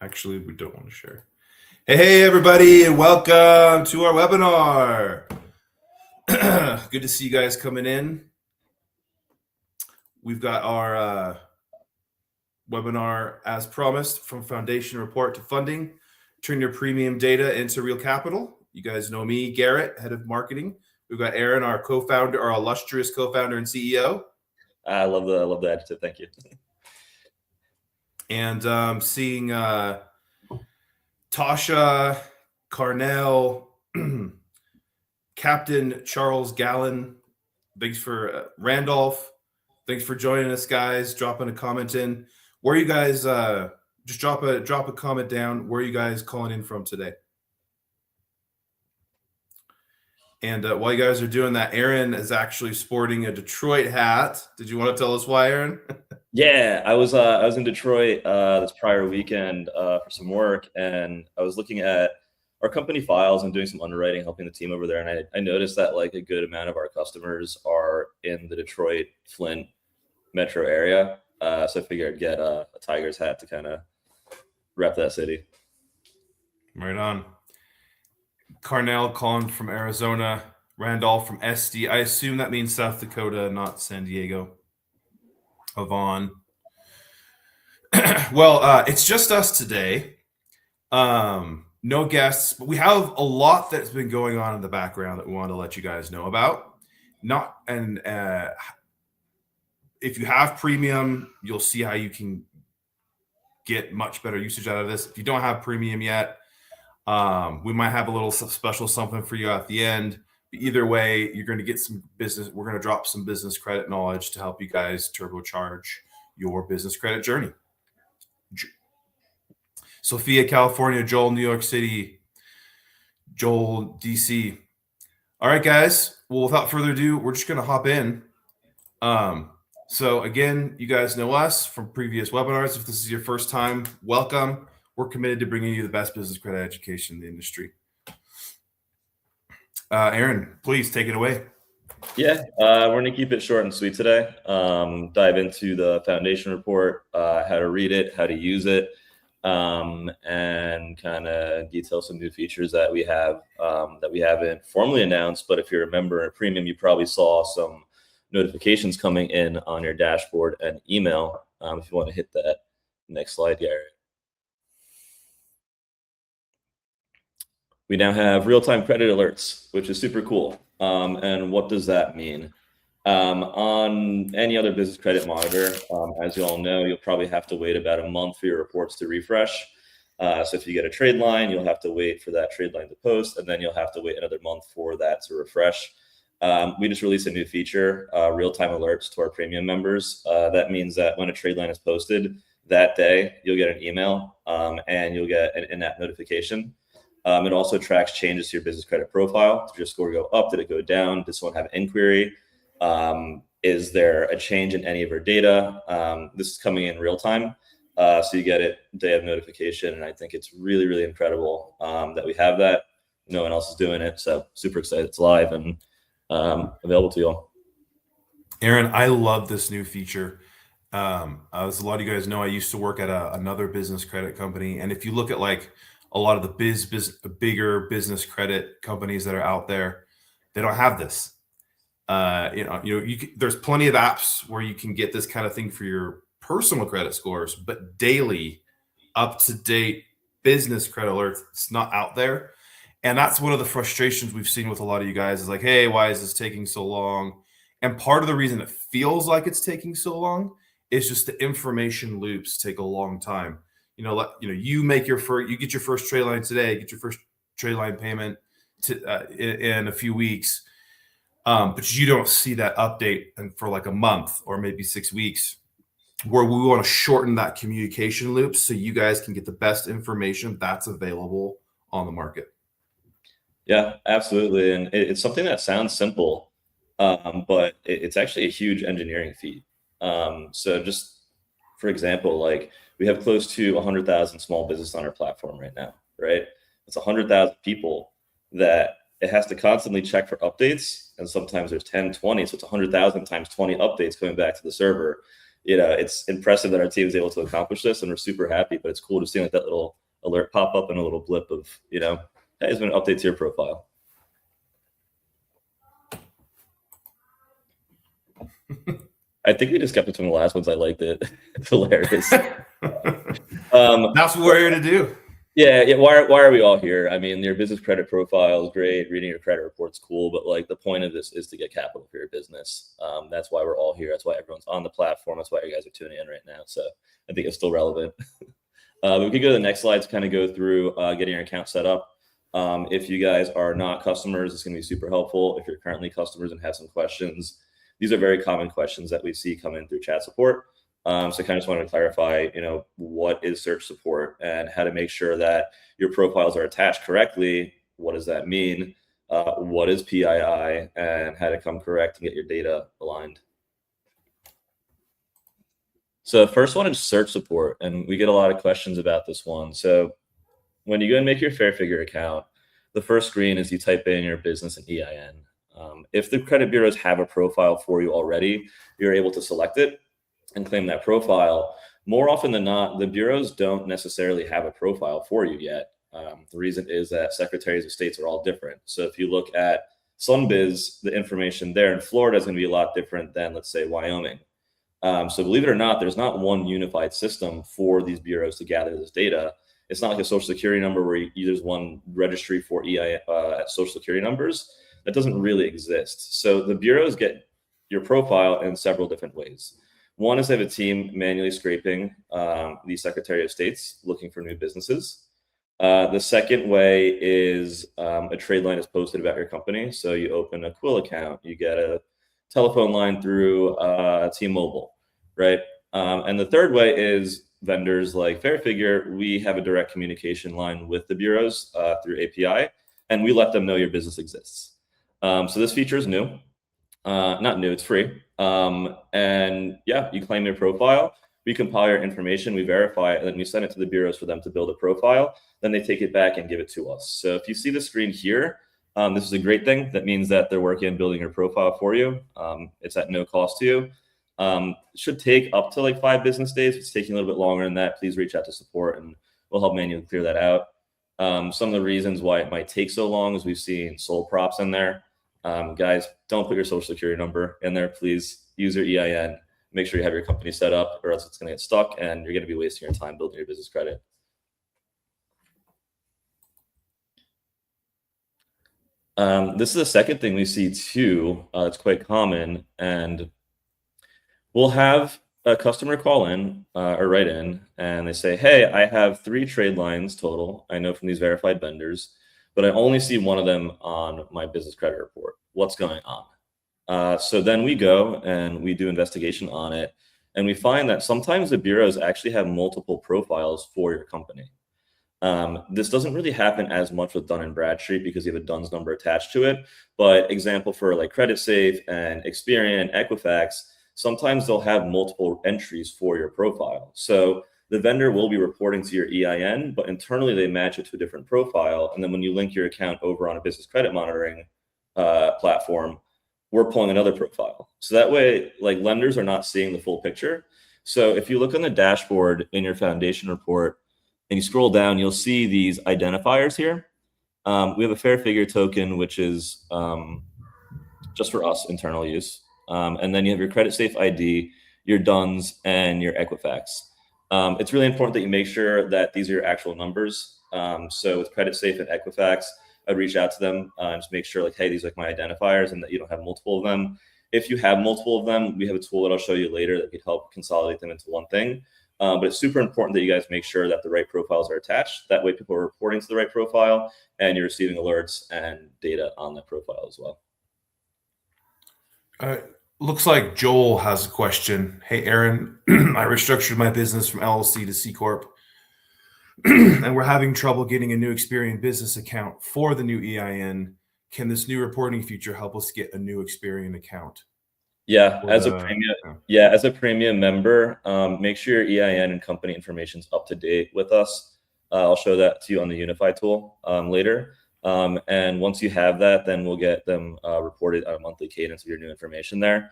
Actually, we don't want to share. Hey, everybody, and welcome to our webinar. Good to see you guys coming in. We've got our webinar as promised, from foundation report to funding. Turn your premium data into real capital. You guys know me, Garrett, head of marketing. We've got Aaron, our co-founder, our illustrious co-founder and CEO. I love the adjective. Thank you. And seeing Tasha, Carnell, Captain Charles Gallen. Thanks for Randolph. Thanks for joining us, guys. Dropping a comment in. Where are you guys? Just drop a comment down. Where are you guys calling in from today? And while you guys are doing that, Aaron is actually sporting a Detroit hat. Did you want to tell us why, Aaron? Yeah, I was in Detroit this prior weekend for some work, and I was looking at our company files and doing some underwriting, helping the team over there. And I noticed that like a good amount of our customers are in the Detroit, Flint metro area. So I figured I'd get a Tigers hat to kind of rep that city. Right on. Carnell calling from Arizona. Randolph from SD. I assume that means South Dakota, not San Diego. Avon. Well, it's just us today. No guests, but we have a lot that's been going on in the background that we want to let you guys know about. If you have premium, you'll see how you can get much better usage out of this. If you don't have premium yet, we might have a little special something for you at the end. But either way, you're going to get some business. We're going to drop some business credit knowledge to help you guys turbocharge your business credit journey. Sophia, California. Joel, New York City. Joel, DC. All right, guys. Well, without further ado, we're just going to hop in. So again, you guys know us from previous webinars. If this is your first time, welcome. We're committed to bringing you the best business credit education in the industry. Aaron, please take it away. Yeah, we're going to keep it short and sweet today. Dive into the foundation report, how to read it, how to use it, and kind of detail some new features that we have that we haven't formally announced. But if you're a member in Premium, you probably saw some notifications coming in on your dashboard and email. If you want to hit that next slide, Garrett. We now have real-time credit alerts, which is super cool. And what does that mean? On any other business credit monitor, as you all know, you'll probably have to wait about a month for your reports to refresh. So if you get a trade line, you'll have to wait for that trade line to post, and then you'll have to wait another month for that to refresh. We just released a new feature, real-time alerts to our premium members. That means that when a trade line is posted that day, you'll get an email and you'll get an in-app notification. It also tracks changes to your business credit profile. Did your score go up? Did it go down? Did someone have an inquiry? Is there a change in any of your data? This is coming in real time. So you get it day of notification. And I think it's really, really incredible that we have that. No one else is doing it. So super excited it's live and available to you all. Aaron, I love this new feature. As a lot of you guys know, I used to work at another business credit company. And if you look at like a lot of the bigger business credit companies that are out there, they don't have this. There's plenty of apps where you can get this kind of thing for your personal credit scores, but daily, up-to-date business credit alerts, it's not out there. And that's one of the frustrations we've seen with a lot of you guys is like, hey, why is this taking so long? And part of the reason it feels like it's taking so long is just the information loops take a long time. You get your first trade line today, get your first trade line payment in a few weeks, but you don't see that update for like a month or maybe 6 weeks, where we want to shorten that communication loop so you guys can get the best information that's available on the market. Yeah, absolutely. And it's something that sounds simple, but it's actually a huge engineering feat. So just for example, like we have close to 100,000 small business on our platform right now, right? It's 100,000 people that it has to constantly check for updates. And sometimes there's 10, 20. So it's 100,000 times 20 updates coming back to the server. it's impressive that our team is able to accomplish this, and we're super happy. But it's cool to see like that little alert pop up and a little blip of, hey, there's been an update to your profile. I think we just kept it from the last ones. I liked it. It's hilarious. That's what we're here to do. Yeah. Why are we all here? I mean, your business credit profile is great. Reading your credit report's cool, but like the point of this is to get capital for your business. That's why we're all here. That's why everyone's on the platform. That's why you guys are tuning in right now. So I think it's still relevant. We could go to the next slide to kind of go through getting your account set up. If you guys are not customers, it's going to be super helpful. If you're currently customers and have some questions, these are very common questions that we see come in through chat support. So I kind of just wanted to clarify, what is search support and how to make sure that your profiles are attached correctly. What does that mean? What is PII, and how to come correct and get your data aligned. So the first one is search support, and we get a lot of questions about this one. So when you go and make your FairFigure account, the first screen is you type in your business and EIN. If the credit bureaus have a profile for you already, you're able to select it and claim that profile. More often than not, the bureaus don't necessarily have a profile for you yet. The reason is that secretaries of states are all different. So if you look at SunBiz, the information there in Florida is going to be a lot different than, let's say, Wyoming. So believe it or not, there's not one unified system for these bureaus to gather this data. It's not like a social security number where there's one registry for EIN, social security numbers. That doesn't really exist. So the bureaus get your profile in several different ways. One is they have a team manually scraping the Secretary of State's looking for new businesses. The second way is a trade line is posted about your company. So you open a Quill account, you get a telephone line through T-Mobile, right? And the third way is vendors like FairFigure. We have a direct communication line with the bureaus through API, and we let them know your business exists. So this feature is new. Not new, it's free. And yeah, you claim your profile, we compile your information, we verify it, and then we send it to the bureaus for them to build a profile. Then they take it back and give it to us. So if you see the screen here, this is a great thing. That means that they're working on building your profile for you. It's at no cost to you. It should take up to like 5 business days. If it's taking a little bit longer than that, please reach out to support and we'll help manually clear that out. Some of the reasons why it might take so long is we've seen sole props in there. Guys, don't put your social security number in there. Please use your EIN. Make sure you have your company set up, or else it's going to get stuck and you're going to be wasting your time building your business credit. This is the second thing we see too. It's quite common, and we'll have a customer call in or write in, and they say, "Hey, I have 3 trade lines total. I know from these verified vendors, but I only see one of them on my business credit report. What's going on?" So then we go and we do investigation on it, and we find that sometimes the bureaus actually have multiple profiles for your company. This doesn't really happen as much with Dun & Bradstreet because you have a DUNS number attached to it. But example for like CreditSafe and Experian, Equifax, sometimes they'll have multiple entries for your profile. So the vendor will be reporting to your EIN, but internally they match it to a different profile. And then when you link your account over on a business credit monitoring platform, we're pulling another profile. So that way, like, lenders are not seeing the full picture. So if you look on the dashboard in your foundation report and you scroll down, you'll see these identifiers here. We have a FairFigure token, which is just for us, internal use. And then you have your CreditSafe ID, your DUNS, and your Equifax. It's really important that you make sure that these are your actual numbers. So with CreditSafe and Equifax, I'd reach out to them and just make sure, like, hey, these are like my identifiers, and that you don't have multiple of them. If you have multiple of them, we have a tool that I'll show you later that could help consolidate them into one thing. But it's super important that you guys make sure that the right profiles are attached. That way people are reporting to the right profile and you're receiving alerts and data on that profile as well. Looks like Joel has a question. Hey, Aaron, I restructured my business from LLC to C Corp, and we're having trouble getting a new Experian business account for the new EIN. Can this new reporting feature help us get a new Experian account? Yeah, as a premium member, make sure your EIN and company information is up to date with us. I'll show that to you on the Unified tool later. And once you have that, then we'll get them reported on a monthly cadence of your new information there.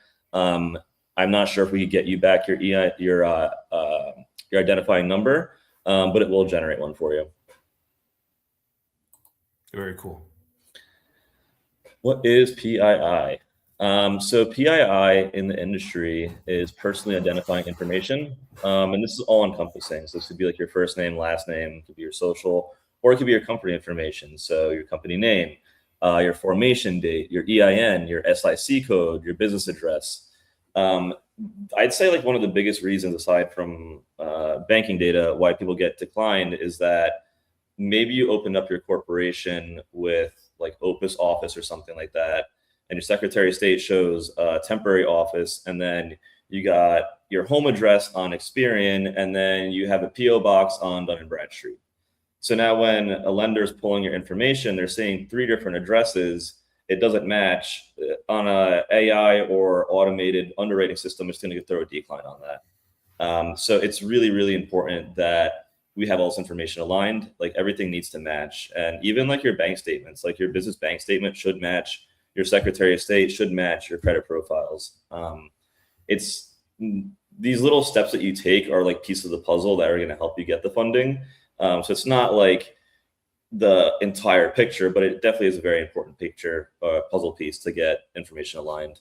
I'm not sure if we could get you back your your identifying number, but it will generate one for you. Very cool. What is PII? So PII in the industry is personally identifying information, and this is all encompassing. So this could be like your first name, last name, it could be your social, or it could be your company information. So your company name, your formation date, your EIN, your SIC code, your business address. I'd say like one of the biggest reasons, aside from banking data, why people get declined is that maybe you opened up your corporation with like Opus Office or something like that, and your Secretary of State shows a temporary office, and then you got your home address on Experian, and then you have a PO box on Dun & Bradstreet. So now when a lender is pulling your information, they're seeing 3 different addresses. It doesn't match. On a AI or automated underwriting system, it's going to throw a decline on that. So it's really, really important that we have all this information aligned. Like everything needs to match. And even like your bank statements, like your business bank statement should match, your Secretary of State should match your credit profiles. It's these little steps that you take are like pieces of the puzzle that are going to help you get the funding. So it's not like the entire picture, but it definitely is a very important picture, puzzle piece to get information aligned.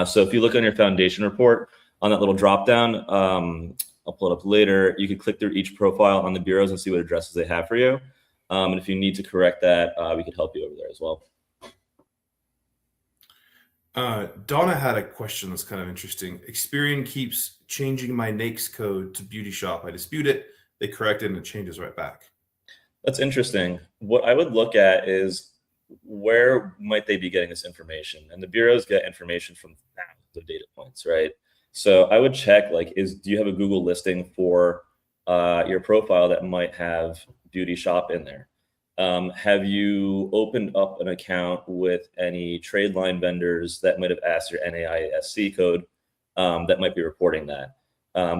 So if you look on your foundation report on that little drop down, I'll pull it up later. You can click through each profile on the bureaus and see what addresses they have for you. And if you need to correct that, we could help you over there as well. Donna had a question that's kind of interesting. Experian keeps changing my NAICS code to beauty shop. I dispute it. They correct it and it changes right back. That's interesting. What I would look at is where might they be getting this information? And the bureaus get information from thousands of data points, right? So I would check, like, do you have a Google listing for your profile that might have beauty shop in there? Have you opened up an account with any trade line vendors that might have asked your NAISC code that might be reporting that?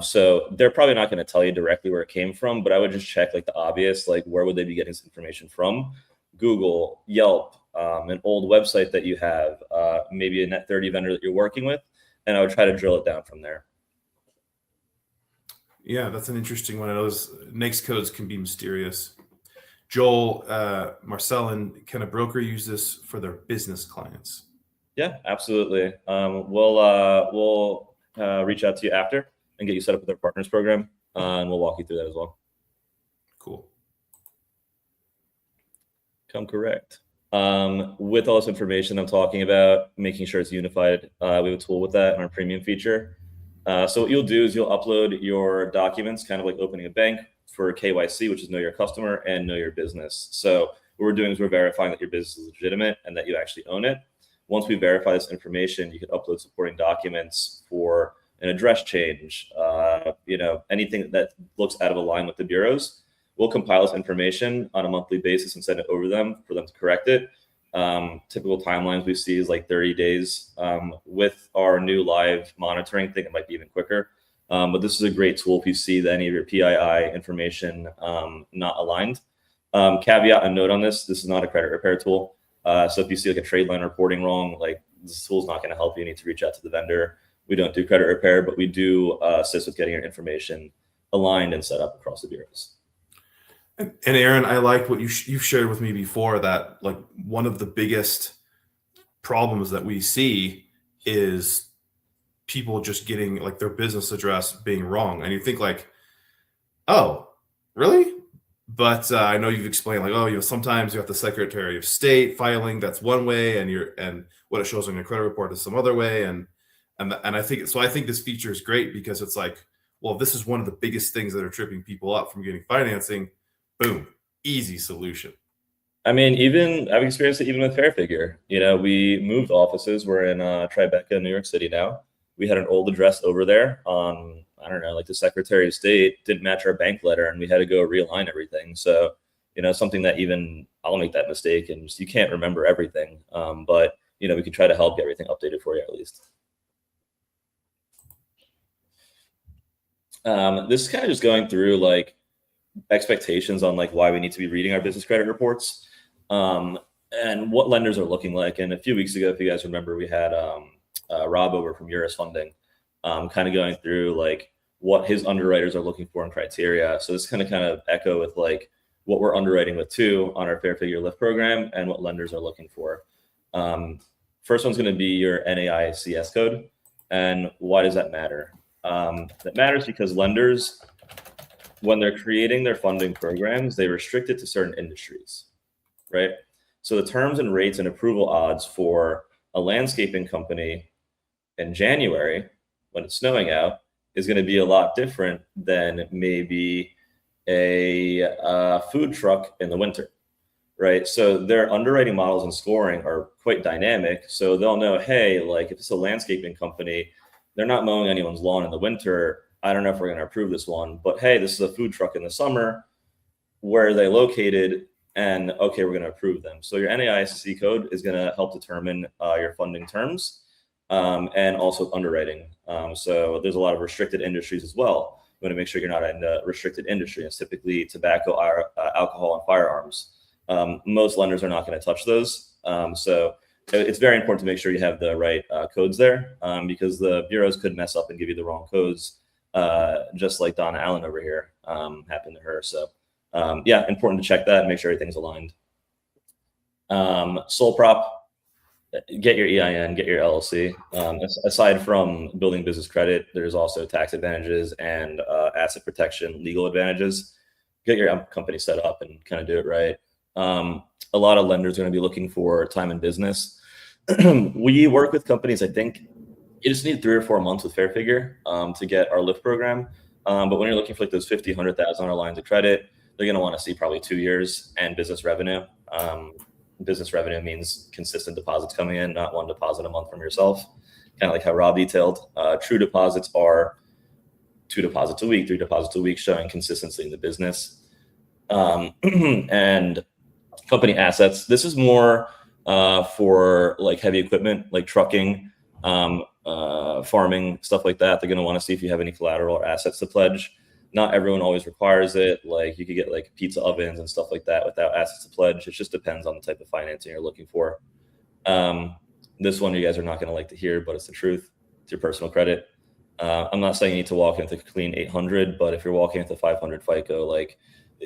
So they're probably not going to tell you directly where it came from, but I would just check like the obvious, like where would they be getting this information from? Google, Yelp, an old website that you have, maybe a Net 30 vendor that you're working with, and I would try to drill it down from there. Yeah, that's an interesting one. I know those NAICS codes can be mysterious. Joel, Marcellin, can a broker use this for their business clients? Yeah, absolutely. We'll reach out to you after and get you set up with our partners program, and we'll walk you through that as well. Cool. Come correct. With all this information I'm talking about, making sure it's unified, we have a tool with that in our premium feature. So what you'll do is you'll upload your documents, kind of like opening a bank, for KYC, which is know your customer and know your business. So what we're doing is we're verifying that your business is legitimate and that you actually own it. Once we verify this information, you can upload supporting documents for an address change, anything that looks out of line with the bureaus. We'll compile this information on a monthly basis and send it over to them for them to correct it. Typical timelines we see is like 30 days. With our new live monitoring, I think it might be even quicker. But this is a great tool if you see that any of your PII information not aligned. Caveat and note on this is not a credit repair tool. So if you see like a trade line reporting wrong, like this tool is not going to help you. You need to reach out to the vendor. We don't do credit repair, but we do assist with getting your information aligned and set up across the bureaus. And Aaron, I like what you've shared with me before, that like one of the biggest problems that we see is people just getting like their business address being wrong. And you think like, oh, really? But I know you've explained like, oh, sometimes you have the Secretary of State filing, that's one way, and what it shows on your credit report is some other way. And I think this feature is great because it's like, well, this is one of the biggest things that are tripping people up from getting financing. Boom, easy solution. I mean, I've experienced it even with FairFigure. We moved offices. We're in Tribeca, New York City now. We had an old address over there on, I don't know, like the Secretary of State didn't match our bank letter, and we had to go realign everything. So, something that even I'll make that mistake, and you can't remember everything. But we can try to help get everything updated for you at least. This is kind of just going through like expectations on like why we need to be reading our business credit reports, and what lenders are looking like. And a few weeks ago, if you guys remember, we had Rob over from Eurus Funding, kind of going through like what his underwriters are looking for in criteria. So this kind of echo with like what we're underwriting with too on our FairFigure Lift program and what lenders are looking for. First one's going to be your NAICS code. And why does that matter? That matters because lenders, when they're creating their funding programs, they restrict it to certain industries, right? So the terms and rates and approval odds for a landscaping company in January, when it's snowing out, is going to be a lot different than maybe a food truck in the winter, right? So their underwriting models and scoring are quite dynamic. So they'll know, hey, like if it's a landscaping company, they're not mowing anyone's lawn in the winter. I don't know if we're going to approve this one, but hey, this is a food truck in the summer. Where are they located? And okay, we're going to approve them. So your NAICS code is going to help determine your funding terms and also underwriting. So there's a lot of restricted industries as well. You want to make sure you're not in a restricted industry. It's typically tobacco, alcohol, and firearms. Most lenders are not going to touch those. So it's very important to make sure you have the right codes there because the bureaus could mess up and give you the wrong codes, just like Donna Allen over here happened to her. So yeah, important to check that and make sure everything's aligned. Sole prop, get your EIN, get your LLC. Aside from building business credit, there's also tax advantages and asset protection, legal advantages. Get your company set up and kind of do it right. A lot of lenders are going to be looking for time in business. We work with companies, I think you just need 3 or 4 months with FairFigure to get our Lift program. But when you're looking for like those $50,000, $100,000 lines of credit, they're going to want to see probably 2 years and business revenue. Business revenue means consistent deposits coming in, not one deposit a month from yourself. Kind of like how Rob detailed. True deposits are 2 deposits a week, 3 deposits a week, showing consistency in the business. And company assets. This is more for like heavy equipment, like trucking, farming, stuff like that. They're going to want to see if you have any collateral or assets to pledge. Not everyone always requires it. Like you could get like pizza ovens and stuff like that without assets to pledge. It just depends on the type of financing you're looking for. This one you guys are not going to like to hear, but it's the truth. It's your personal credit. I'm not saying you need to walk into clean 800, but if you're walking into 500 FICO, like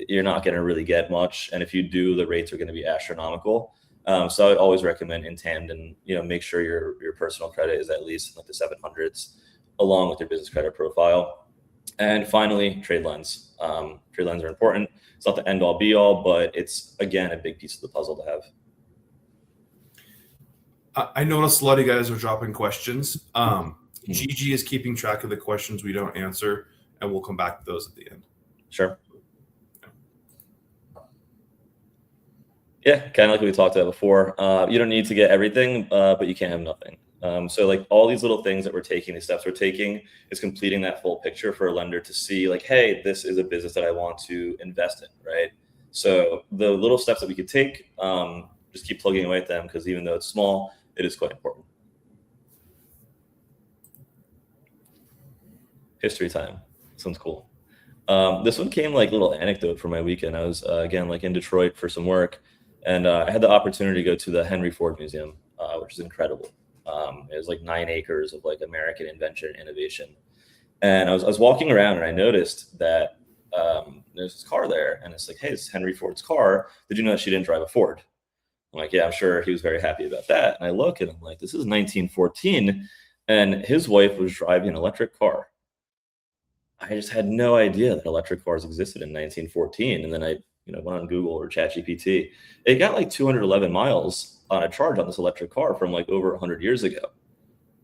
you're not going to really get much. And if you do, the rates are going to be astronomical. So I would always recommend in tandem, make sure your personal credit is at least like the 700s along with your business credit profile. And finally, trade lines. Trade lines are important. It's not the end all be all, but it's, again, a big piece of the puzzle to have. I noticed a lot of you guys are dropping questions. Gigi is keeping track of the questions we don't answer, and we'll come back to those at the end. Sure. Yeah, kind of like we talked about before. You don't need to get everything, but you can't have nothing. So like all these little things that we're taking, the steps we're taking is completing that full picture for a lender to see like, hey, this is a business that I want to invest in, right? So the little steps that we could take, just keep plugging away at them because even though it's small, it is quite important. History time. Sounds cool. This one came like a little anecdote for my weekend. I was, again, like in Detroit for some work. And I had the opportunity to go to the Henry Ford Museum, which is incredible. It was like 9 acres of like American invention and innovation. And I was walking around and I noticed that there's this car there. And it's like, hey, it's Henry Ford's car. Did you know that she didn't drive a Ford? I'm like, yeah, I'm sure he was very happy about that. And I look and I'm like, this is 1914. And his wife was driving an electric car. I just had no idea that electric cars existed in 1914. And then I went on Google or ChatGPT. It got like 211 miles on a charge on this electric car from like over 100 years ago.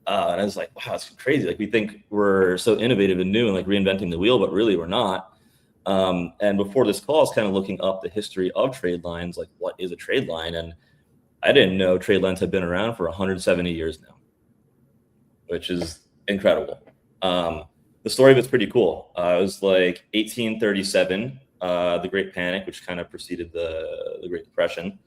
And I was like, wow, it's crazy. Like we think we're so innovative and new and like reinventing the wheel, but really we're not. And before this call, I was kind of looking up the history of trade lines, like what is a trade line? And I didn't know trade lines have been around for 170 years now, which is incredible. The story of it's pretty cool. It was like 1837, the Great Panic, which kind of preceded the Great Depression.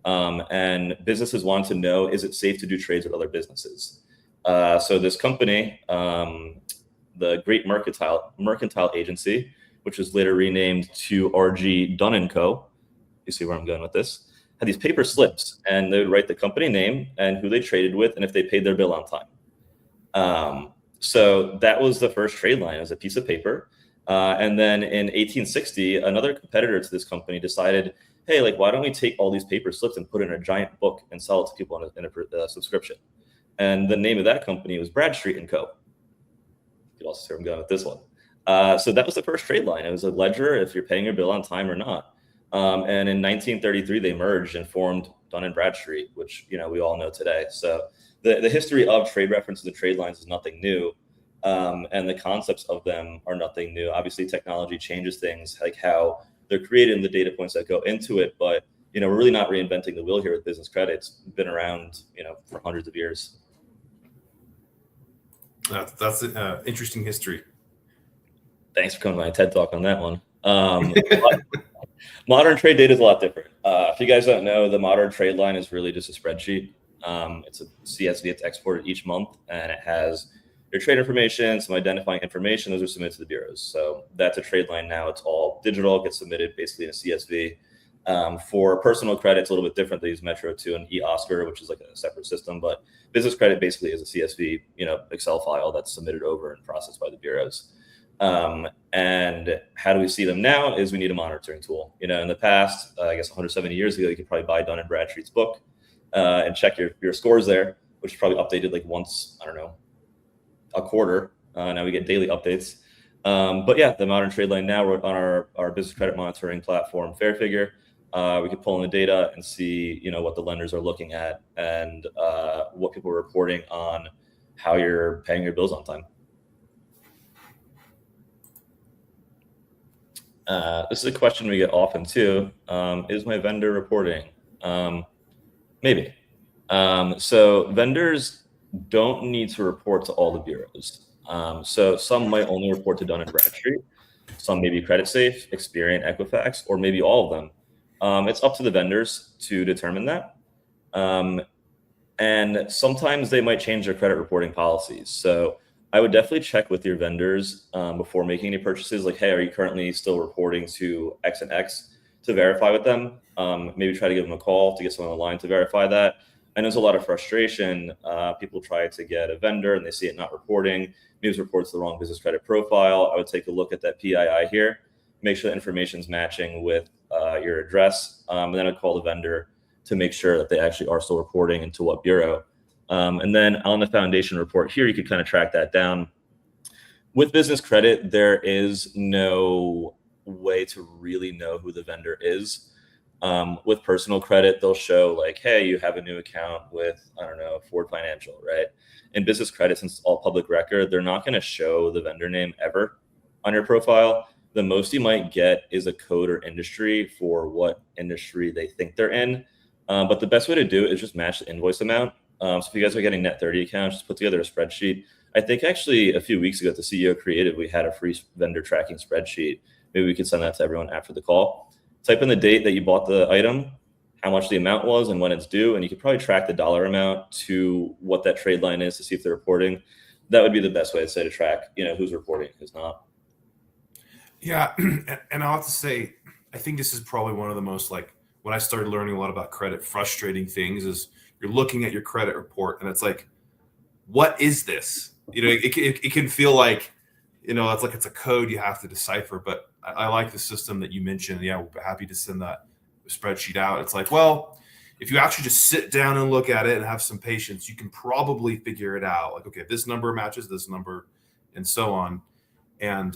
And businesses wanted to know, is it safe to do trades with other businesses? So this company, the Great Mercantile Agency, which was later renamed to R.G. Dunn & Co., you see where I'm going with this, had these paper slips, and they would write the company name and who they traded with and if they paid their bill on time. So that was the first trade line. It was a piece of paper. And then in 1860, another competitor to this company decided, hey, like, why don't we take all these paper slips and put it in a giant book and sell it to people in a subscription? And the name of that company was Bradstreet and Co. You can also see where I'm going with this one. So that was the first trade line. It was a ledger if you're paying your bill on time or not. And in 1933, they merged and formed Dun & Bradstreet, which we all know today. So the history of trade references and trade lines is nothing new. And the concepts of them are nothing new. Obviously, technology changes things, like how they're created and the data points that go into it. But we're really not reinventing the wheel here with business credit. It's been around for hundreds of years. That's interesting history. Thanks for coming to my TED Talk on that one. Modern trade data is a lot different. If you guys don't know, the modern trade line is really just a spreadsheet. It's a CSV that's exported each month, and it has your trade information, some identifying information. Those are submitted to the bureaus. So that's a trade line now. It's all digital, gets submitted basically in a CSV. For personal credit, it's a little bit different. They use Metro 2 and eOscar, which is like a separate system. But business credit basically is a CSV, Excel file that's submitted over and processed by the bureaus. And how do we see them now is we need a monitoring tool. In the past, I guess 170 years ago, you could probably buy Dun & Bradstreet's book and check your scores there, which is probably updated like once, I don't know, a quarter. Now we get daily updates. But yeah, the modern trade line now, we're on our business credit monitoring platform, FairFigure. We can pull in the data and see, what the lenders are looking at and what people are reporting on how you're paying your bills on time. This is a question we get often too. Is my vendor reporting? Maybe. So vendors don't need to report to all the bureaus. So some might only report to Dun & Bradstreet. Some may be credit safe, Experian, Equifax, or maybe all of them. It's up to the vendors to determine that. And sometimes they might change their credit reporting policies. So I would definitely check with your vendors before making any purchases. Like, hey, are you currently still reporting to X and X to verify with them? Maybe try to give them a call to get someone on the line to verify that. I know there's a lot of frustration. People try to get a vendor and they see it not reporting. Maybe it reports the wrong business credit profile. I would take a look at that PII here, make sure the information's matching with your address, and then I'd call the vendor to make sure that they actually are still reporting and to what bureau. And then on the foundation report here, you could kind of track that down. With business credit, there is no way to really know who the vendor is. With personal credit, they'll show like, hey, you have a new account with, I don't know, Ford Financial, right? In business credit, since it's all public record, they're not going to show the vendor name ever on your profile. The most you might get is a code or industry for what industry they think they're in. But the best way to do it is just match the invoice amount. So if you guys are getting net 30 accounts, just put together a spreadsheet. I think actually a few weeks ago at the CEO Creative, we had a free vendor tracking spreadsheet. Maybe we could send that to everyone after the call. Type in the date that you bought the item, how much the amount was and when it's due, and you could probably track the dollar amount to what that trade line is to see if they're reporting. That would be the best way to say to track, who's reporting, who's not. Yeah, and I'll have to say, I think this is probably one of the most, like, when I started learning a lot about credit, frustrating things is you're looking at your credit report and it's like, what is this? It can feel like, it's like it's a code you have to decipher. But I like the system that you mentioned. Yeah, we're happy to send that spreadsheet out. It's like, well, if you actually just sit down and look at it and have some patience, you can probably figure it out. Like, okay, this number matches this number and so on. And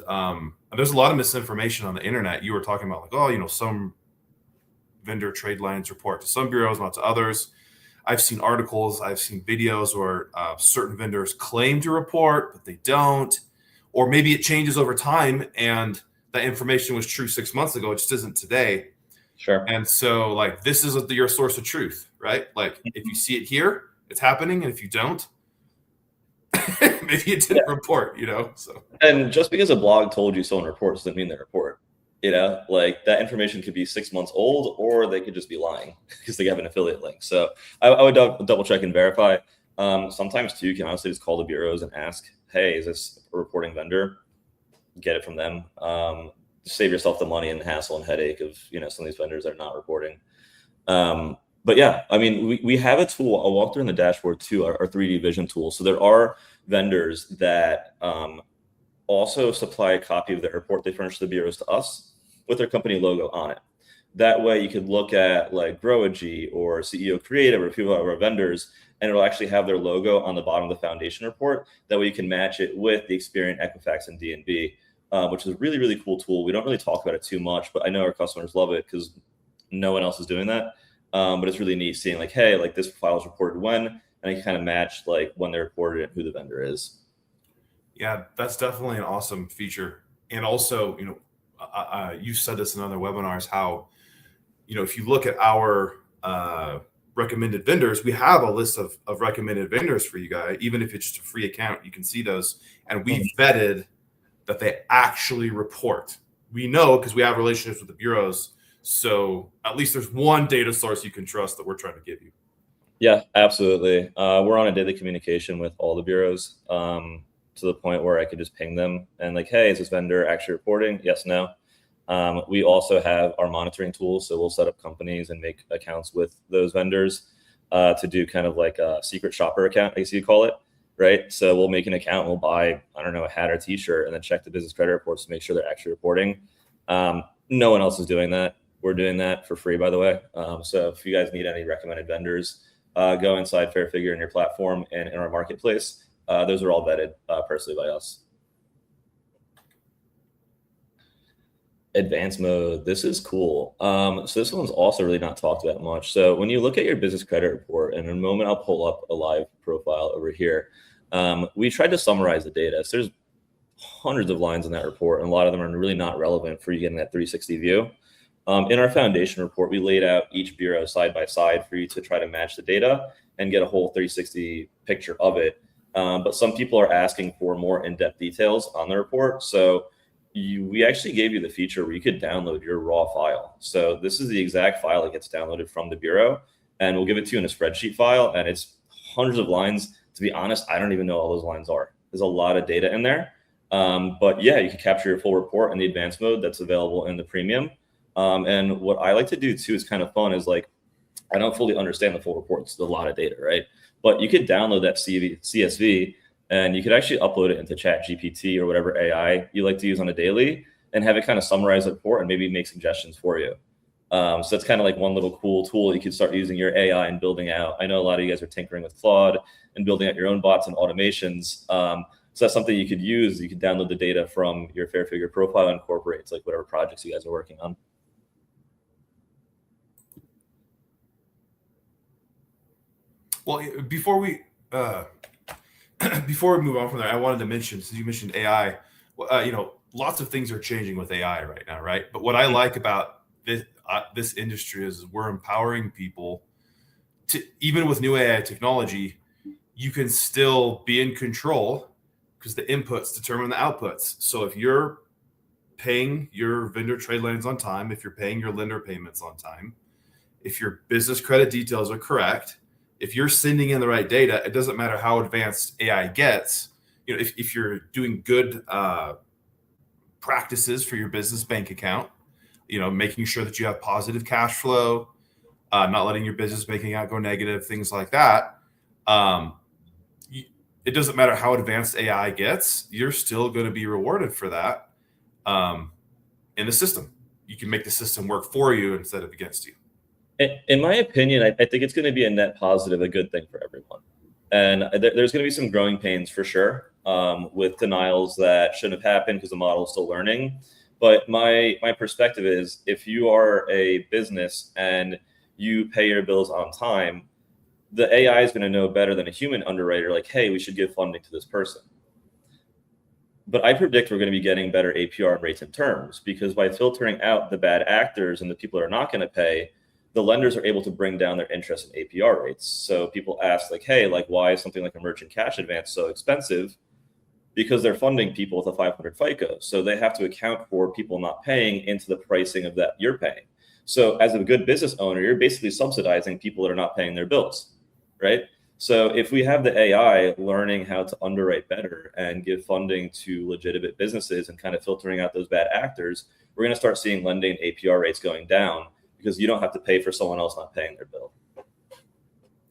there's a lot of misinformation on the internet. You were talking about like, oh, some vendor trade lines report to some bureaus, not to others. I've seen articles, I've seen videos where certain vendors claim to report, but they don't. Or maybe it changes over time and that information was true 6 months ago. It just isn't today. Sure. And so like, this is your source of truth, right? Like if you see it here, it's happening. And if you don't, maybe it didn't report, so. And just because a blog told you someone reports doesn't mean they report. Like that information could be 6 months old, or they could just be lying because they have an affiliate link. So I would double check and verify. Sometimes too, you can honestly just call the bureaus and ask, hey, is this a reporting vendor? Get it from them. Save yourself the money and hassle and headache of, some of these vendors that are not reporting. But yeah, I mean, we have a tool. I'll walk through in the dashboard too, our 3D vision tool. So there are vendors that also supply a copy of the report they furnish the bureaus to us with their company logo on it. That way you could look at like Growagy or CEO Creative or a few of our vendors, and it'll actually have their logo on the bottom of the foundation report. That way you can match it with the Experian, Equifax, and DNB, which is a really, really cool tool. We don't really talk about it too much, but I know our customers love it because no one else is doing that. But it's really neat seeing like, hey, like this file is reported when, and I can kind of match like when they reported it, who the vendor is. Yeah, that's definitely an awesome feature. And also, you said this in other webinars, how, if you look at our recommended vendors, we have a list of recommended vendors for you guys. Even if it's just a free account, you can see those. And we vetted that they actually report. We know because we have relationships with the bureaus. So at least there's one data source you can trust that we're trying to give you. Yeah, absolutely. We're on a daily communication with all the bureaus to the point where I could just ping them and like, hey, is this vendor actually reporting? Yes, no. We also have our monitoring tools. So we'll set up companies and make accounts with those vendors to do kind of like a secret shopper account, I guess you call it, right? So we'll make an account, we'll buy, I don't know, a hat or t-shirt, and then check the business credit reports to make sure they're actually reporting. No one else is doing that. We're doing that for free, by the way. So if you guys need any recommended vendors, go inside FairFigure in your platform and in our marketplace. Those are all vetted personally by us. Advanced mode. This is cool. So this one's also really not talked about much. So when you look at your business credit report, and in a moment I'll pull up a live profile over here. We tried to summarize the data. So there's hundreds of lines in that report, and a lot of them are really not relevant for you getting that 360 view. In our foundation report, we laid out each bureau side by side for you to try to match the data and get a whole 360 picture of it. But some people are asking for more in-depth details on the report. So we actually gave you the feature where you could download your raw file. So this is the exact file that gets downloaded from the bureau, and we'll give it to you in a spreadsheet file, and it's hundreds of lines. To be honest, I don't even know all those lines are. There's a lot of data in there. But yeah, you can capture your full report in the advanced mode that's available in the premium. And what I like to do too is kind of fun is like, I don't fully understand the full report. It's a lot of data, right? But you could download that CSV and you could actually upload it into ChatGPT or whatever AI you like to use on a daily and have it kind of summarize the report and maybe make suggestions for you. So that's kind of like one little cool tool you could start using your AI and building out. I know a lot of you guys are tinkering with Claude and building out your own bots and automations. So that's something you could use. You could download the data from your FairFigure profile and incorporate it to like whatever projects you guys are working on. Well, before we move on from there, I wanted to mention, since you mentioned AI, lots of things are changing with AI right now, right? But what I like about this industry is we're empowering people to, even with new AI technology, you can still be in control because the inputs determine the outputs. So if you're paying your vendor trade lines on time, if you're paying your lender payments on time, if your business credit details are correct, if you're sending in the right data, it doesn't matter how advanced AI gets. If you're doing good practices for your business bank account, making sure that you have positive cash flow, not letting your business bank account go negative, things like that. It doesn't matter how advanced AI gets, you're still going to be rewarded for that in the system. You can make the system work for you instead of against you. In my opinion, I think it's going to be a net positive, a good thing for everyone. And there's going to be some growing pains for sure with denials that shouldn't have happened because the model is still learning. But my perspective is if you are a business and you pay your bills on time, the AI is going to know better than a human underwriter, like, hey, we should give funding to this person. But I predict we're going to be getting better APR and rates and terms because by filtering out the bad actors and the people that are not going to pay, the lenders are able to bring down their interest and APR rates. So people ask like, hey, like why is something like a merchant cash advance so expensive? Because they're funding people with a 500 FICO. So they have to account for people not paying into the pricing of that you're paying. So as a good business owner, you're basically subsidizing people that are not paying their bills, right? So if we have the AI learning how to underwrite better and give funding to legitimate businesses and kind of filtering out those bad actors, we're going to start seeing lending APR rates going down because you don't have to pay for someone else not paying their bill.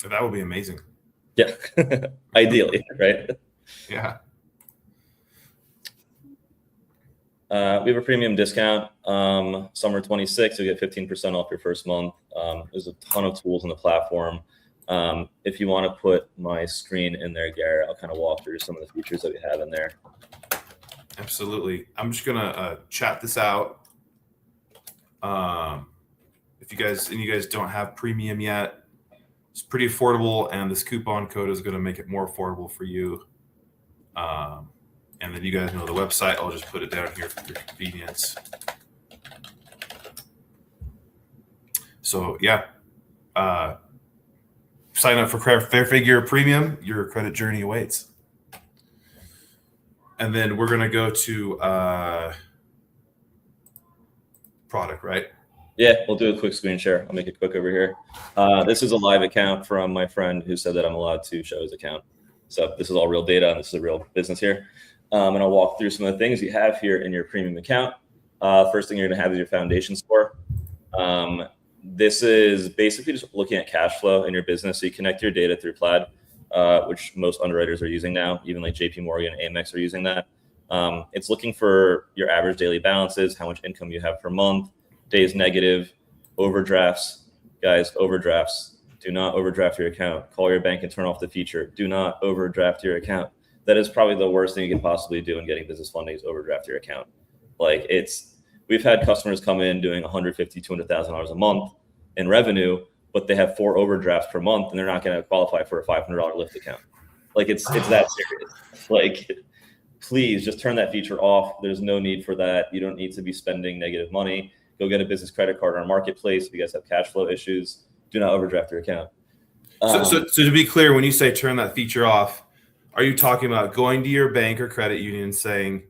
That would be amazing. Yeah, ideally, right? Yeah. We have a premium discount. Summer 26, you get 15% off your first month. There's a ton of tools on the platform. If you want to put my screen in there, Garrett, I'll kind of walk through some of the features that we have in there. Absolutely. I'm just gonna chat this out. If you guys don't have premium yet, it's pretty affordable, and this coupon code is going to make it more affordable for you. And then you guys know the website. I'll just put it down here for your convenience. So yeah, sign up for FairFigure Premium. Your credit journey awaits. And then we're going to go to product, right? Yeah, we'll do a quick screen share. I'll make it quick over here. This is a live account from my friend who said that I'm allowed to show his account. So this is all real data, and this is a real business here. And I'll walk through some of the things you have here in your premium account. First thing you're going to have is your foundation score. This is basically just looking at cash flow in your business. So you connect your data through Plaid, which most underwriters are using now. Even like JP Morgan and Amex are using that. It's looking for your average daily balances, how much income you have per month, days negative, overdrafts. Guys, overdrafts. Do not overdraft your account. Call your bank and turn off the feature. Do not overdraft your account. That is probably the worst thing you can possibly do in getting business funding is overdraft your account. Like we've had customers come in doing $150,000, $200,000 a month in revenue, but they have 4 overdrafts per month and they're not going to qualify for a $500 Lyft account. Like it's that serious. Like, please just turn that feature off. There's no need for that. You don't need to be spending negative money. Go get a business credit card on our marketplace. If you guys have cash flow issues, do not overdraft your account. So to be clear, when you say turn that feature off, are you talking about going to your bank or credit union and saying,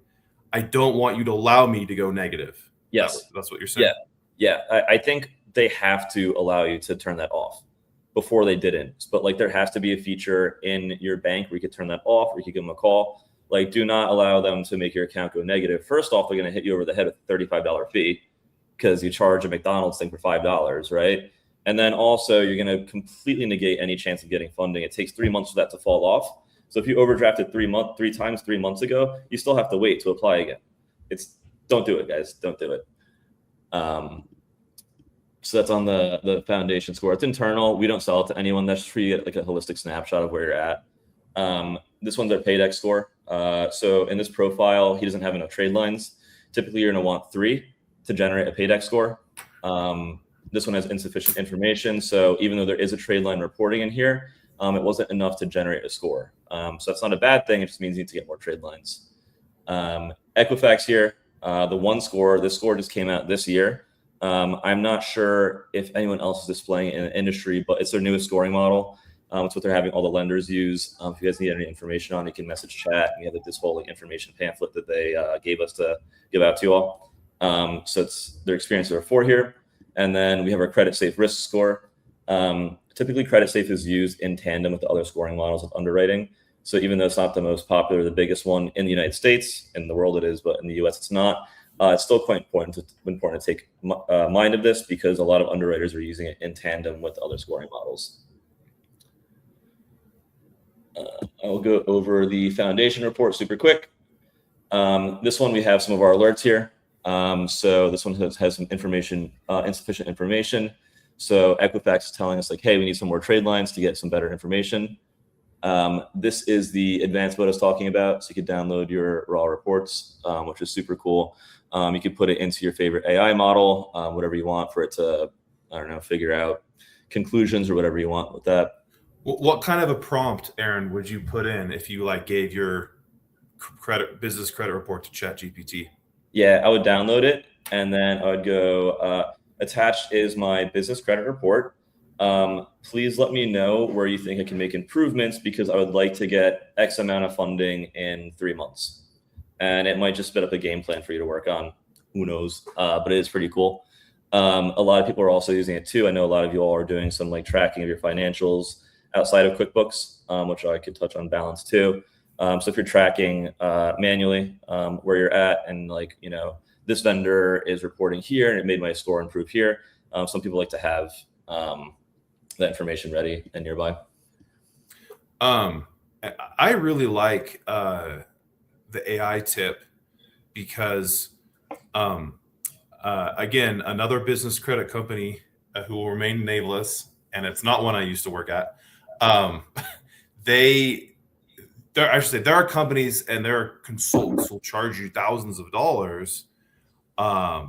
I don't want you to allow me to go negative? Yes. That's what you're saying? Yeah. I think they have to allow you to turn that off. Before they didn't. But like there has to be a feature in your bank where you could turn that off, or you could give them a call. Like, do not allow them to make your account go negative. First off, they're going to hit you over the head with a $35 fee because you charge a McDonald's thing for $5, right? And then also you're going to completely negate any chance of getting funding. It takes 3 months for that to fall off. So if you overdrafted 3 times 3 months ago, you still have to wait to apply again. Don't do it, guys. Don't do it. So that's on the foundation score. It's internal. We don't sell it to anyone. That's just for you to get like a holistic snapshot of where you're at. This one's our paydex score. So in this profile, he doesn't have enough trade lines. Typically, you're going to want 3 to generate a paydex score. This one has insufficient information. So even though there is a trade line reporting in here, it wasn't enough to generate a score. So that's not a bad thing. It just means you need to get more trade lines. Equifax here, the 1 score, this score just came out this year. I'm not sure if anyone else is displaying it in the industry, but it's their newest scoring model. It's what they're having all the lenders use. If you guys need any information on it, you can message chat. And we have this whole like information pamphlet that they gave us to give out to you all. So it's their experience over 4 here. And then we have our credit safe risk score. Typically, credit safe is used in tandem with the other scoring models of underwriting. So even though it's not the most popular, the biggest one in the United States, in the world it is, but in the US it's not. It's still quite important to take mind of this because a lot of underwriters are using it in tandem with other scoring models. I'll go over the foundation report super quick. This one, we have some of our alerts here. So this one has some information, insufficient information. So Equifax is telling us like, hey, we need some more trade lines to get some better information. This is the advanced mode I was talking about. So you could download your raw reports, which is super cool. You could put it into your favorite AI model, whatever you want for it to, figure out conclusions or whatever you want with that. What kind of a prompt, Aaron, would you put in if you like gave your business credit report to ChatGPT? Yeah, I would download it and then I would go, attached is my business credit report. Please let me know where you think I can make improvements because I would like to get X amount of funding in 3 months. And it might just spit up a game plan for you to work on. Who knows? But it is pretty cool. A lot of people are also using it too. I know a lot of you all are doing some like tracking of your financials outside of QuickBooks, which I could touch on balance too. So if you're tracking manually where you're at and like, this vendor is reporting here and it made my score improve here. Some people like to have that information ready and nearby. I really like the AI tip because, again, another business credit company who will remain nameless, and it's not one I used to work at. Um, I should say, there are companies and there are consultants who will charge you thousands of dollars to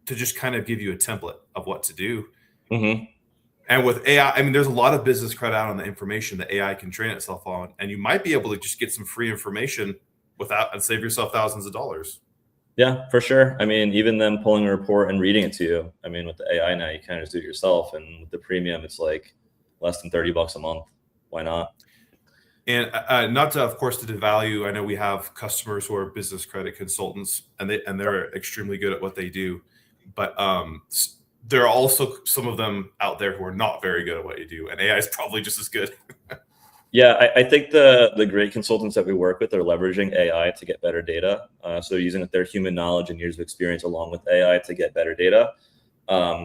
just kind of give you a template of what to do. Mm-hmm. And with AI, I mean, there's a lot of business credit out on the information that AI can train itself on, and you might be able to just get some free information without and save yourself thousands of dollars. Yeah, for sure. I mean, even them pulling a report and reading it to you. I mean, with the AI now, you kind of just do it yourself, and with the premium, it's like less than $30 a month. Why not? And not to, of course, to devalue. I know we have customers who are business credit consultants, and they're extremely good at what they do, but there are also some of them out there who are not very good at what you do, and AI is probably just as good. Yeah, I think the great consultants that we work with are leveraging AI to get better data. So using their human knowledge and years of experience along with AI to get better data.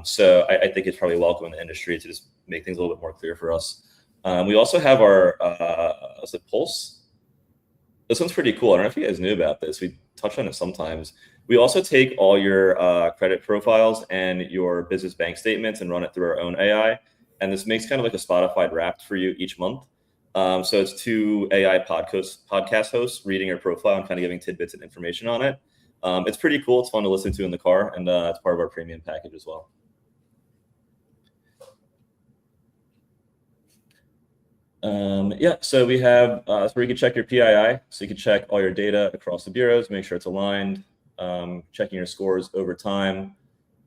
So I think it's probably welcome in the industry to just make things a little bit more clear for us. We also have our is it Pulse? This one's pretty cool. I don't know if you guys knew about this. We touch on it sometimes. We also take all your credit profiles and your business bank statements and run it through our own AI. And this makes kind of like a Spotify Wrapped for you each month. So it's 2 AI podcast hosts reading your profile and kind of giving tidbits and information on it. It's pretty cool. It's fun to listen to in the car, and it's part of our premium package as well. Yeah, so we have that's where you can check your PII. So you can check all your data across the bureaus, make sure it's aligned, checking your scores over time.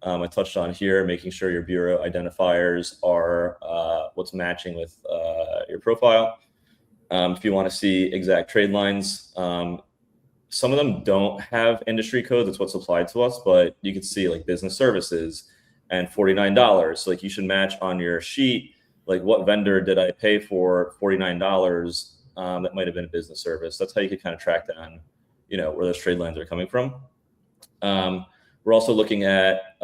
I touched on here, making sure your bureau identifiers are what's matching with your profile. If you want to see exact trade lines, some of them don't have industry codes. It's what's applied to us, but you can see like business services and $49. So like you should match on your sheet, like what vendor did I pay for $49? That might have been a business service. That's how you can kind of track down, where those trade lines are coming from. We're also looking at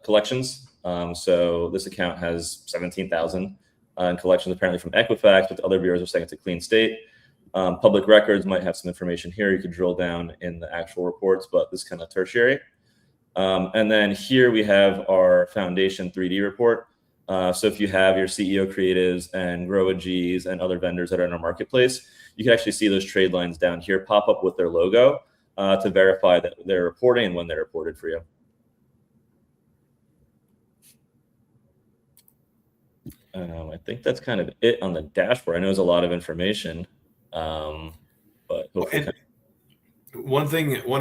collections. So this account has 17,000 in collections apparently from Equifax, but other bureaus are saying it's a clean state. Public records might have some information here. You could drill down in the actual reports, but this is kind of tertiary. And then here we have our foundation 3D report. So if you have your CEO creatives and Grow Gs and other vendors that are in our marketplace, you can actually see those trade lines down here pop up with their logo to verify that they're reporting and when they're reported for you. I think that's kind of it on the dashboard. I know there's a lot of information, but hopefully. One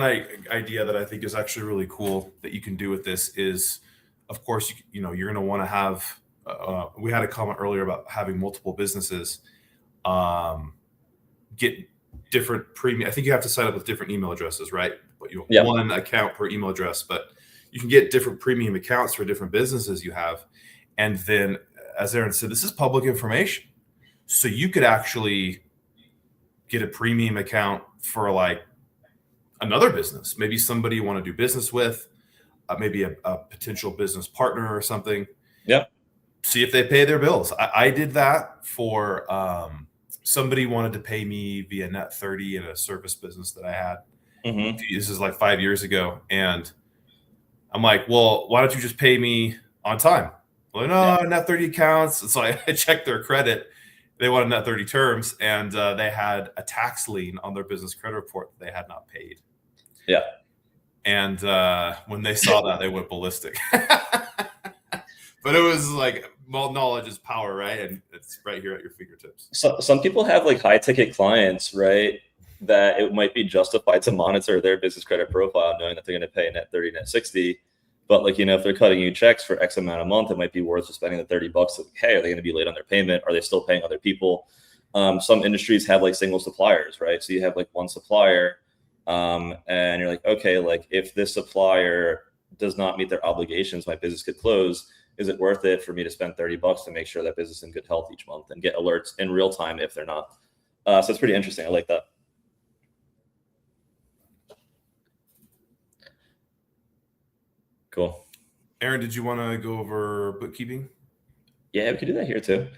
idea that I think is actually really cool that you can do with this is, of course, you're going to want to have. We had a comment earlier about having multiple businesses. Get different premium. I think you have to sign up with different email addresses, right? But you have one account per email address, but you can get different premium accounts for different businesses you have. And then, as Aaron said, this is public information. So you could actually get a premium account for like another business, maybe somebody you want to do business with, maybe a potential business partner or something. Yeah. See if they pay their bills. I did that for somebody wanted to pay me via Net30 in a service business that I had. Mm-hmm. This is like 5 years ago. And I'm like, well, why don't you just pay me on time? Well, no, Net30 accounts. And so I checked their credit. They wanted Net30 terms, and they had a tax lien on their business credit report that they had not paid. Yeah. And when they saw that, they went ballistic. But it was like, well, knowledge is power, right? And it's right here at your fingertips. So some people have like high ticket clients, right? That it might be justified to monitor their business credit profile, knowing that they're going to pay Net30, Net60. But like, if they're cutting you checks for X amount a month, it might be worth just spending the $30. Like, hey, are they going to be late on their payment? Are they still paying other people? Some industries have like single suppliers, right? So you have like one supplier, and you're like, okay, like if this supplier does not meet their obligations, my business could close. Is it worth it for me to spend $30 to make sure that business is in good health each month and get alerts in real time if they're not? So it's pretty interesting. I like that. Cool. Aaron, did you want to go over bookkeeping? Yeah, we could do that here too.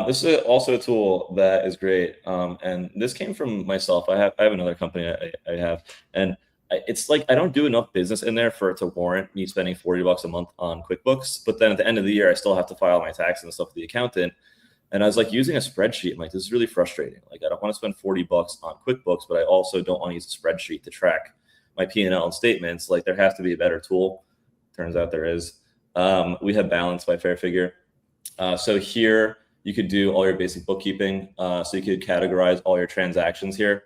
This is also a tool that is great, and this came from myself. I have another company I have, and it's like I don't do enough business in there for it to warrant me spending $40 a month on QuickBooks. But then at the end of the year, I still have to file my taxes and stuff with the accountant. And I was like using a spreadsheet. I'm like, this is really frustrating. Like, I don't want to spend $40 on QuickBooks, but I also don't want to use a spreadsheet to track my P&L and statements. Like, there has to be a better tool. Turns out there is. We have Balance by FairFigure. So here you could do all your basic bookkeeping. So you could categorize all your transactions here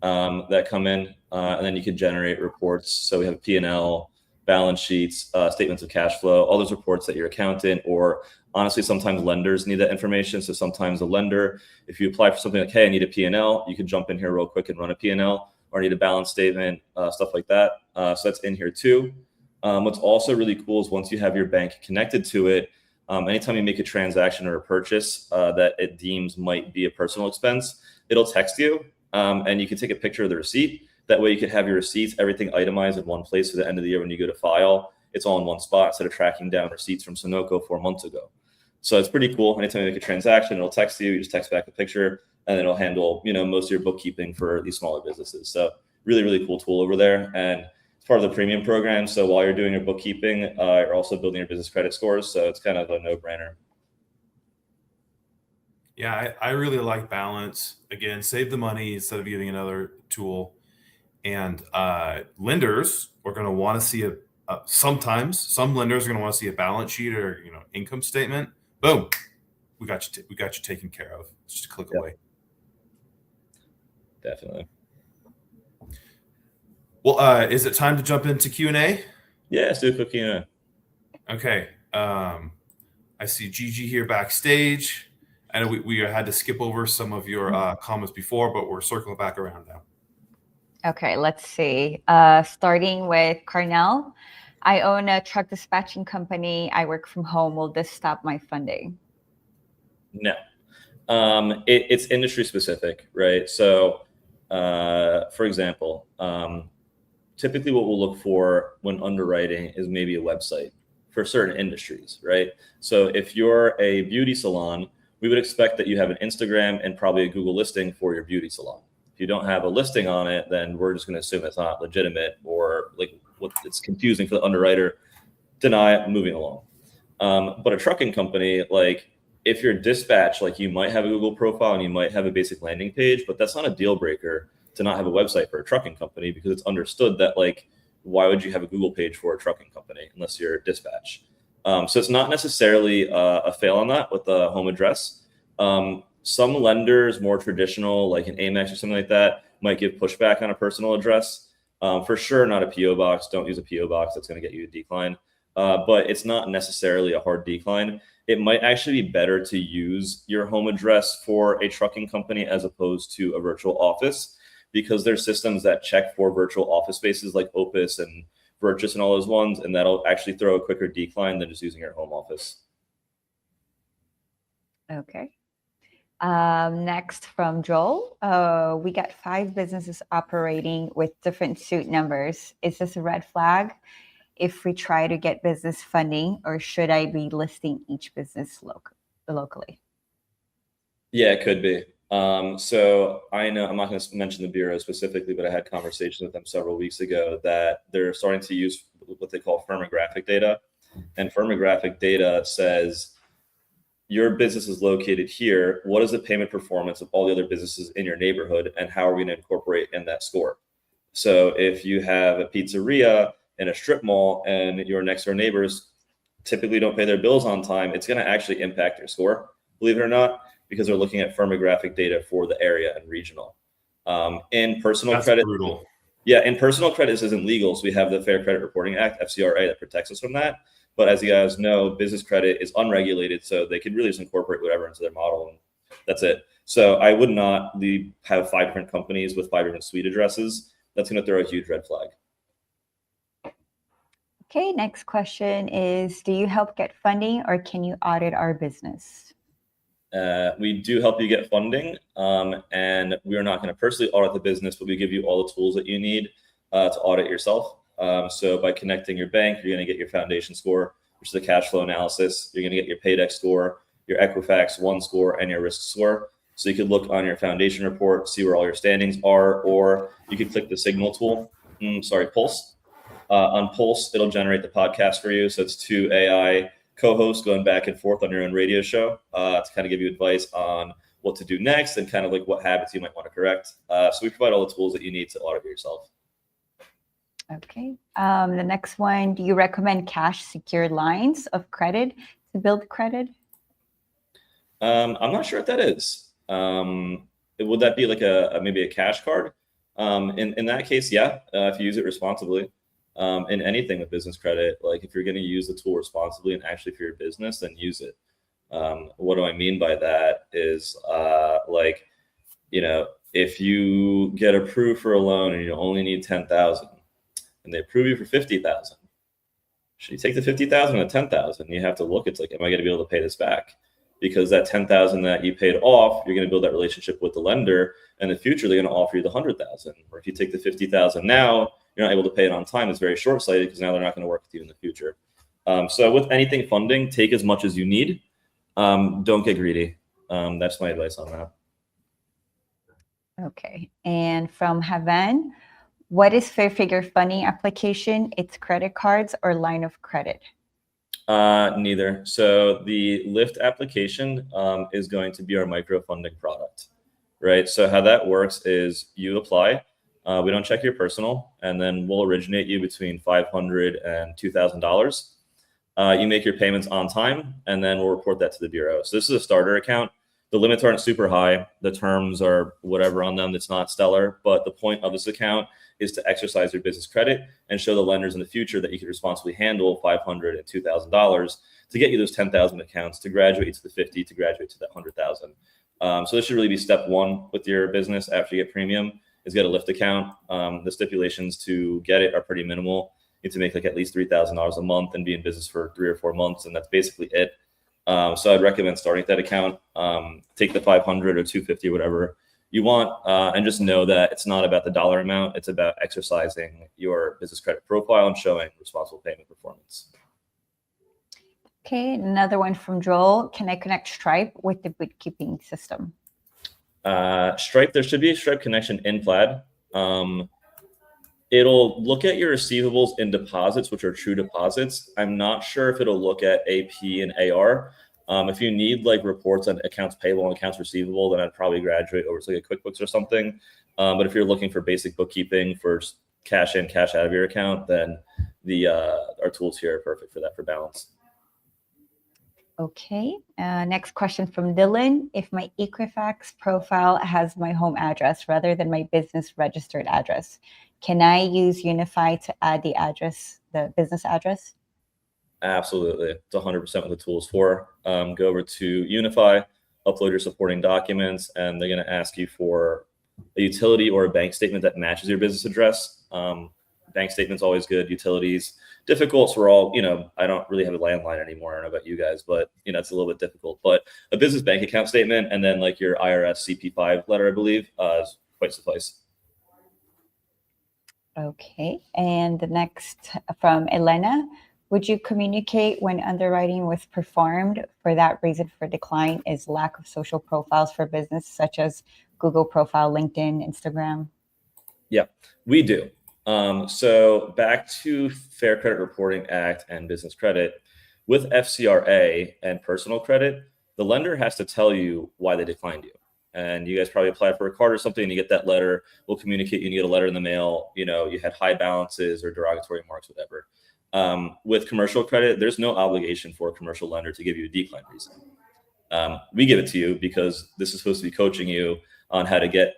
that come in, and then you could generate reports. So we have P&L, balance sheets, statements of cash flow, all those reports that your accountant, or honestly, sometimes lenders need that information. So sometimes a lender, if you apply for something like, hey, I need a P&L, you can jump in here real quick and run a P&L, or need a balance statement, stuff like that. So that's in here too. What's also really cool is once you have your bank connected to it, anytime you make a transaction or a purchase that it deems might be a personal expense, it'll text you, and you can take a picture of the receipt. That way you can have your receipts, everything itemized in one place for the end of the year when you go to file. It's all in one spot instead of tracking down receipts from Sunoco 4 months ago. So it's pretty cool. Anytime you make a transaction, it'll text you. You just text back a picture, and it'll handle most of your bookkeeping for these smaller businesses. So really, really cool tool over there. And it's part of the premium program. So while you're doing your bookkeeping, you're also building your business credit scores. So it's kind of a no-brainer. Yeah, I really like Balance. Again, save the money instead of getting another tool. And lenders are going to want to see sometimes some lenders are going to want to see a balance sheet or income statement. Boom, we got you taken care of. It's just a click away. Definitely. Well, is it time to jump into Q&A? Yeah, let's do a quick Q&A. Okay. I see Gigi here backstage. I know we had to skip over some of your comments before, but we're circling back around now. Okay, let's see. Starting with Carnell. I own a truck dispatching company. I work from home. Will this stop my funding? No. It's industry specific, right? So, for example, typically what we'll look for when underwriting is maybe a website for certain industries, right? So if you're a beauty salon, we would expect that you have an Instagram and probably a Google listing for your beauty salon. If you don't have a listing on it, then we're just going to assume it's not legitimate, or like it's confusing for the underwriter. Deny it, moving along. But a trucking company, like if you're dispatch, like you might have a Google profile and you might have a basic landing page, but that's not a deal breaker to not have a website for a trucking company, because it's understood that like, why would you have a Google page for a trucking company unless you're dispatch? So it's not necessarily a fail on that with the home address. Some lenders, more traditional, like an Amex or something like that, might give pushback on a personal address. For sure, not a PO box. Don't use a PO box. That's going to get you a decline. But it's not necessarily a hard decline. It might actually be better to use your home address for a trucking company as opposed to a virtual office, because there's systems that check for virtual office spaces like Opus and Virtus and all those ones, and that'll actually throw a quicker decline than just using your home office. Okay. Next from Joel, we got 5 businesses operating with different suit numbers. Is this a red flag if we try to get business funding, or should I be listing each business locally? Yeah, it could be. So I know I'm not going to mention the bureau specifically, but I had conversations with them several weeks ago that they're starting to use what they call firmographic data. And firmographic data says your business is located here. What is the payment performance of all the other businesses in your neighborhood, and how are we going to incorporate in that score? So if you have a pizzeria in a strip mall and your next door neighbors typically don't pay their bills on time, it's going to actually impact your score, believe it or not, because they're looking at firmographic data for the area and regional. In personal credit, brutal. Yeah, in personal credit, this isn't legal. So we have the Fair Credit Reporting Act, FCRA, that protects us from that. But as you guys know, business credit is unregulated, so they can really just incorporate whatever into their model, and that's it. So I would not have 5 different companies with 5 different suite addresses. That's going to throw a huge red flag. Okay, next question is, do you help get funding, or can you audit our business? We do help you get funding, and we are not going to personally audit the business, but we give you all the tools that you need to audit yourself. So by connecting your bank, you're going to get your foundation score, which is the cash flow analysis. You're going to get your Paydex score, your Equifax One score, and your risk score. So you could look on your foundation report, see where all your standings are, or you could click the Signal tool. Pulse. On Pulse, it'll generate the podcast for you. So it's 2 AI co-hosts going back and forth on your own radio show to kind of give you advice on what to do next and kind of like what habits you might want to correct. So we provide all the tools that you need to audit yourself. Okay. The next one, do you recommend cash secured lines of credit to build credit? I'm not sure what that is. Would that be like maybe a cash card? In that case, yeah, if you use it responsibly. In anything with business credit, like if you're going to use the tool responsibly and actually for your business, then use it. What do I mean by that is if you get approved for a loan and you only need 10,000 and they approve you for 50,000, should you take the 50,000 or the 10,000? You have to look, it's like, am I going to be able to pay this back? Because that 10,000 that you paid off, you're going to build that relationship with the lender. And in the future, they're going to offer you the 100,000. Or if you take the 50,000 now, you're not able to pay it on time. It's very short-sighted because now they're not going to work with you in the future. So with anything funding, take as much as you need. Don't get greedy. That's my advice on that. Okay. And from Havan, what is FairFigure funding application? It's credit cards or line of credit? Neither. So the Lyft application is going to be our micro funding product, right? So how that works is you apply. We don't check your personal, and then we'll originate you between $500 and $2,000. You make your payments on time, and then we'll report that to the bureau. So this is a starter account. The limits aren't super high. The terms are whatever on them. It's not stellar, but the point of this account is to exercise your business credit and show the lenders in the future that you can responsibly handle $500 and $2,000 to get you those 10,000 accounts, to graduate to the 50, to graduate to that 100,000. So this should really be step one with your business after you get premium. Is get a Lyft account. The stipulations to get it are pretty minimal. You need to make like at least $3,000 a month and be in business for 3 or 4 months, and that's basically it. So I'd recommend starting that account. Take the 500 or 250, whatever you want, and just know that it's not about the dollar amount. It's about exercising your business credit profile and showing responsible payment performance. Okay, another one from Joel. Can I connect Stripe with the bookkeeping system? Stripe, there should be a Stripe connection in Plaid. It'll look at your receivables and deposits, which are true deposits. I'm not sure if it'll look at AP and AR. If you need like reports on accounts payable and accounts receivable, then I'd probably graduate over to like a QuickBooks or something. But if you're looking for basic bookkeeping for cash in, cash out of your account, then our tools here are perfect for that, for balance. Okay, next question from Dylan. If my Equifax profile has my home address rather than my business registered address, can I use Unify to add the address, the business address? Absolutely. It's 100% what the tool is for. Go over to Unify, upload your supporting documents, and they're going to ask you for a utility or a bank statement that matches your business address. Bank statement's always good. Utilities, difficult. So we're all, I don't really have a landline anymore. I don't know about you guys, but it's a little bit difficult. But a business bank account statement and then like your IRS CP5 letter, I believe, is quite suffice. Okay, and the next from Elena. Would you communicate when underwriting was performed? For that reason for decline is lack of social profiles for business, such as Google profile, LinkedIn, Instagram. Yeah, we do. So back to Fair Credit Reporting Act and business credit, with FCRA and personal credit, the lender has to tell you why they declined you. And you guys probably applied for a card or something and you get that letter. We'll communicate, you get a letter in the mail, you had high balances or derogatory marks, whatever. With commercial credit, there's no obligation for a commercial lender to give you a decline reason. We give it to you because this is supposed to be coaching you on how to get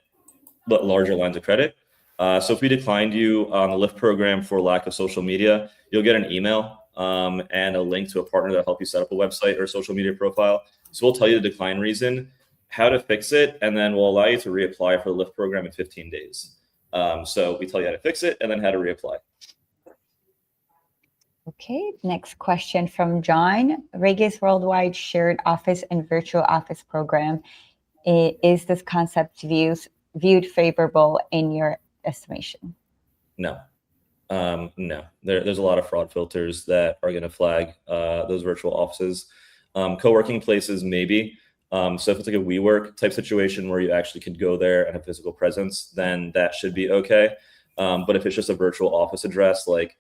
larger lines of credit. So if we declined you on the Lyft program for lack of social media, you'll get an email and a link to a partner that'll help you set up a website or social media profile. So we'll tell you the decline reason, how to fix it, and then we'll allow you to reapply for the Lyft program in 15 days. So we tell you how to fix it and then how to reapply. Okay, next question from John. Regis Worldwide Shared Office and Virtual Office Program. Is this concept viewed favorable in your estimation? No. No. There's a lot of fraud filters that are going to flag those virtual offices. Co-working places, maybe. So if it's like a WeWork type situation where you actually could go there and have physical presence, then that should be okay. But if it's just a virtual office address, like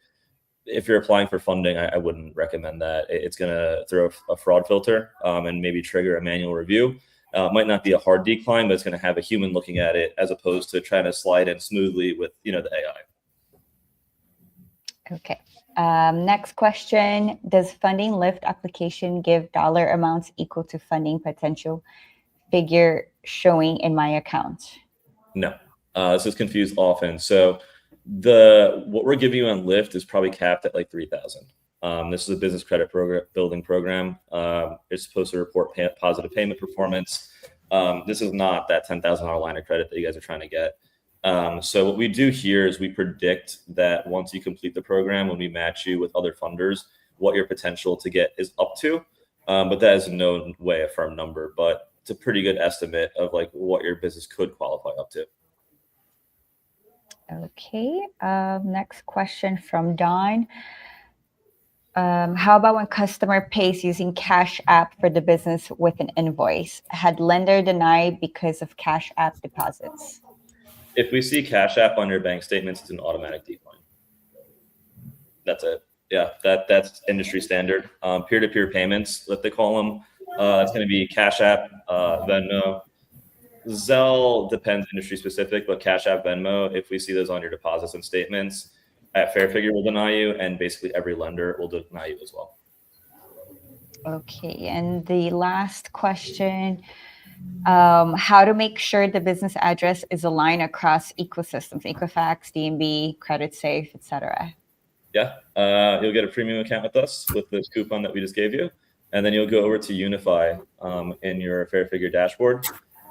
if you're applying for funding, I wouldn't recommend that. It's going to throw a fraud filter and maybe trigger a manual review. It might not be a hard decline, but it's going to have a human looking at it as opposed to trying to slide in smoothly with, the AI. Okay. Next question. Does funding lift application give dollar amounts equal to funding potential figure showing in my account? No, this is confused often. So what we're giving you on Lyft is probably capped at like 3,000. This is a business credit building program. It's supposed to report positive payment performance. This is not that $10,000 line of credit that you guys are trying to get. So what we do here is we predict that once you complete the program, when we match you with other funders, what your potential to get is up to. But that is in no way a firm number, but it's a pretty good estimate of like what your business could qualify up to. Okay. Next question from Don. How about when customer pays using Cash App for the business with an invoice? Had lender denied because of Cash App deposits? If we see Cash App on your bank statements, it's an automatic decline. That's it. Yeah, that's industry standard. Peer-to-peer payments, what they call them. It's going to be Cash App, Venmo. Zelle depends industry specific, but Cash App, Venmo, if we see those on your deposits and statements, at FairFigure will deny you, and basically every lender will deny you as well. Okay, and the last question, how to make sure the business address is aligned across ecosystems, Equifax, DMB, CreditSafe, etc. Yeah, you'll get a premium account with us with this coupon that we just gave you, and then you'll go over to Unify in your FairFigure dashboard.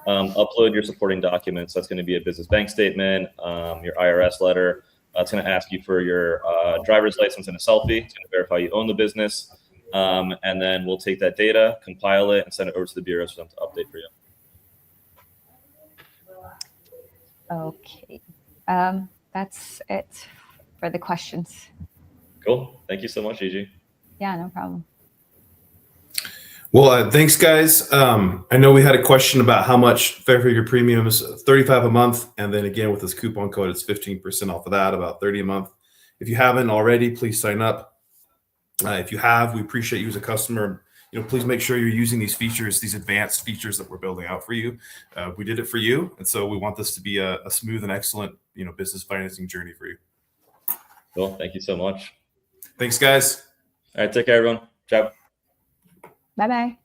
Upload your supporting documents. That's going to be a business bank statement, your IRS letter. It's going to ask you for your driver's license and a selfie. It's going to verify you own the business. And then we'll take that data, compile it, and send it over to the bureaus for them to update for you. Okay. That's it for the questions. Cool. Thank you so much, Gigi. Yeah, no problem. Well, thanks, guys. I know we had a question about how much FairFigure Premium is. $35 a month, and then again with this coupon code, it's 15% off of that, about $30 a month. If you haven't already, please sign up. If you have, we appreciate you as a customer. Please make sure you're using these features, these advanced features that we're building out for you. We did it for you, and so we want this to be a smooth and excellent, business financing journey for you. Cool. Thank you so much. Thanks, guys. All right. Take care, everyone. Ciao. Bye-bye.